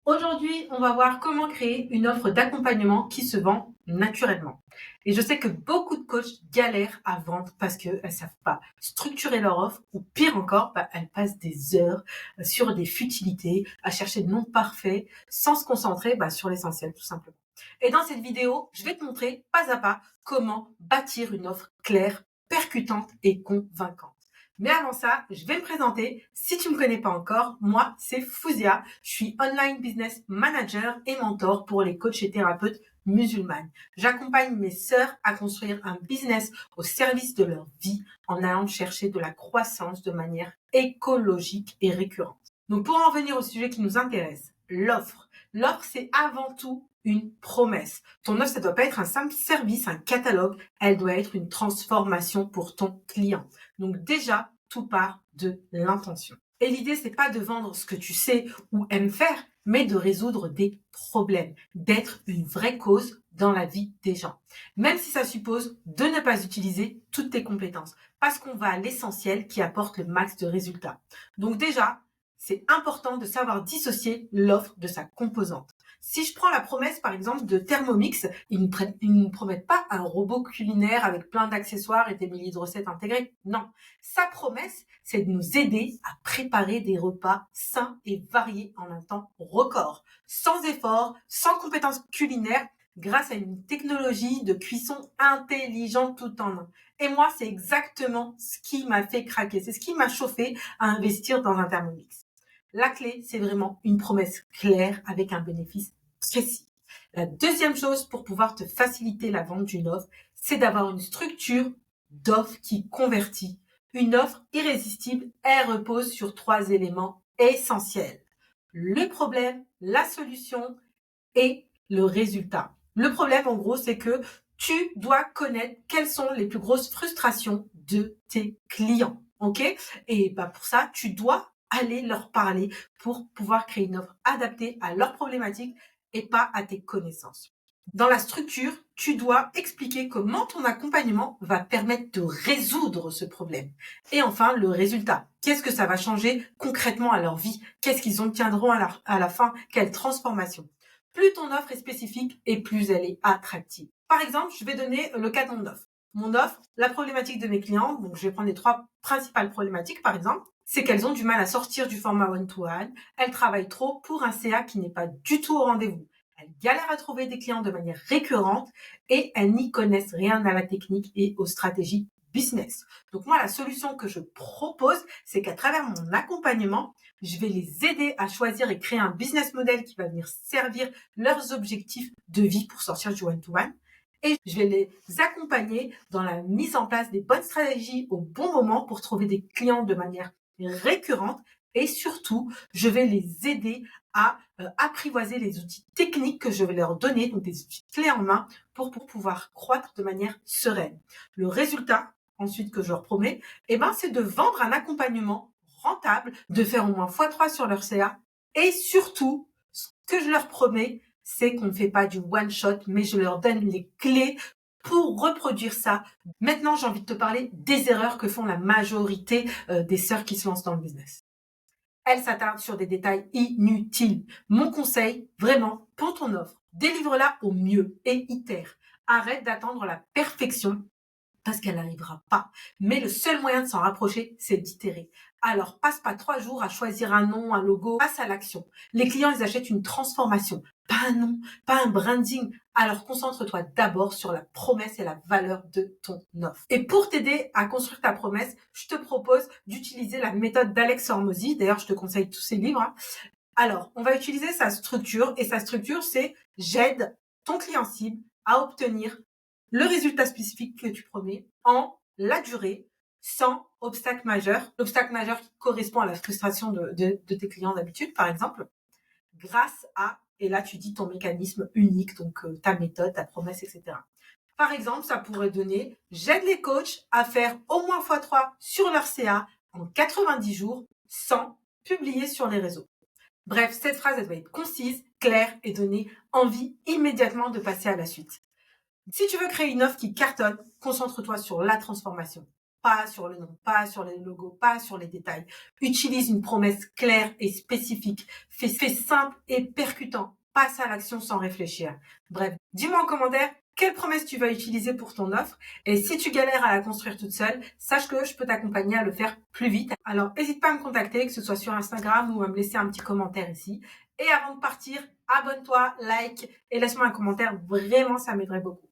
Aujourd'hui, on va voir comment créer une offre d'accompagnement qui se vend naturellement. Et je sais que beaucoup de coachs galèrent à vendre parce qu'elles ne savent pas structurer leur offre ou pire encore, elles passent des heures sur des futilités, à chercher le nom parfait sans se concentrer sur l'essentiel tout simplement. Et dans cette vidéo, je vais te montrer pas à pas comment bâtir une offre claire, percutante et convaincante. Mais avant ça, je vais me présenter. Si tu me connais pas encore, moi, c'est Fouzia. Je suis online business manager et mentor pour les coachs et thérapeutes musulmanes. J'accompagne mes sœurs à construire un business au service de leur vie en allant chercher de la croissance de manière écologique et récurrente. Donc, pour en venir au sujet qui nous intéresse, l'offre. L'offre, c'est avant tout une promesse. Ton offre, ça doit pas être un simple service, un catalogue. Elle doit être une transformation pour ton client. Donc déjà, tout part de l'intention. Et l'idée, c'est pas de vendre ce que tu sais ou aimes faire, mais de résoudre des problèmes, d'être une vraie cause dans la vie des gens. Même si ça suppose de ne pas utiliser toutes tes compétences, parce qu'on va à l'essentiel qui apporte le max de résultats. Donc déjà, c'est important de savoir dissocier l'offre de sa composante. Si je prends la promesse, par exemple, de Thermomix, ils ne promettent pas un robot culinaire avec plein d'accessoires et des milliers de recettes intégrées. Non. Sa promesse, c'est de nous aider à préparer des repas sains et variés en un temps record, sans effort, sans compétences culinaires, grâce à une technologie de cuisson intelligente tout en un. Et moi, c'est exactement ce qui m'a fait craquer. C'est ce qui m'a chauffé à investir dans un Thermomix. La clé, c'est vraiment une promesse claire avec un bénéfice précis. La deuxième chose pour pouvoir te faciliter la vente d'une offre, c'est d'avoir une structure d'offre qui convertit. Une offre irrésistible, elle repose sur 3 éléments essentiels. Le problème, la solution et le résultat. Le problème, en gros, c'est que tu dois connaître quelles sont les plus grosses frustrations de tes clients. OK? Et pour ça, tu dois aller leur parler pour pouvoir créer une offre adaptée à leurs problématiques et pas à tes connaissances. Dans la structure, tu dois expliquer comment ton accompagnement va permettre de résoudre ce problème. Et enfin, le résultat. Qu'est-ce que ça va changer concrètement à leur vie? Qu'est-ce qu'ils obtiendront à la fin? Quelle transformation? Plus ton offre est spécifique et plus elle est attractive. Par exemple, je vais donner le cas de mon offre. Mon offre, la problématique de mes clients, donc je vais prendre les 3 principales problématiques par exemple, c'est qu'elles ont du mal à sortir du format one-to-one, elles travaillent trop pour un CA qui n'est pas du tout au rendez-vous. Elles galèrent à trouver des clients de manière récurrente et elles n'y connaissent rien à la technique et aux stratégies business. Donc moi, la solution que je propose, c'est qu'à travers mon accompagnement, je vais les aider à choisir et créer un business model qui va venir servir leurs objectifs de vie pour sortir du one-to-one. Et je vais les accompagner dans la mise en place des bonnes stratégies au bon moment pour trouver des clients de manière récurrente. Et surtout, je vais les aider à apprivoiser les outils techniques que je vais leur donner, donc des outils clés en main pour pouvoir croître de manière sereine. Le résultat, ensuite, que je leur promets, c'est de vendre un accompagnement rentable, de faire au moins x3 sur leur CA. Et surtout, ce que je leur promets, c'est qu'on ne fait pas du one shot, mais je leur donne les clés pour reproduire ça. Maintenant, j'ai envie de te parler des erreurs que font la majorité des sœurs qui se lancent dans le business. Elles s'attardent sur des détails inutiles. Mon conseil, vraiment, pour ton offre, délivre-la au mieux et itère. Arrête d'attendre la perfection parce qu'elle n'arrivera pas. Mais le seul moyen de s'en rapprocher, c'est d'itérer. Alors, passe pas 3 jours à choisir un nom, un logo, passe à l'action. Les clients, ils achètent une transformation, pas un nom, pas un branding. Alors, concentre-toi d'abord sur la promesse et la valeur de ton offre. Et pour t'aider à construire ta promesse, je te propose d'utiliser la méthode d'Alex Hormozy. D'ailleurs, je te conseille tous ses livres. Alors, on va utiliser sa structure et sa structure, c'est j'aide ton client cible à obtenir le résultat spécifique que tu promets en la durée sans obstacle majeur. L'obstacle majeur qui correspond à la frustration de tes clients d'habitude, par exemple, grâce à, et là tu dis ton mécanisme unique, donc ta méthode, ta promesse, etc. Par exemple, ça pourrait donner, j'aide les coachs à faire au moins x3 sur leur CA en 90 jours sans publier sur les réseaux. Bref, cette phrase, elle doit être concise, claire et donner envie immédiatement de passer à la suite. Si tu veux créer une offre qui cartonne, concentre-toi sur la transformation. pas sur le nom, pas sur les logos, pas sur les détails. Utilise une promesse claire et spécifique. Fais simple et percutant. Passe à l'action sans réfléchir. Bref, dis-moi en commentaire quelle promesse tu vas utiliser pour ton offre. Et si tu galères à la construire toute seule, sache que je peux t'accompagner à le faire plus vite. Alors, n'hésite pas à me contacter, que ce soit sur Instagram ou à me laisser un petit commentaire ici. Et avant de partir, abonne-toi, like et laisse-moi un commentaire. Vraiment, ça m'aiderait beaucoup.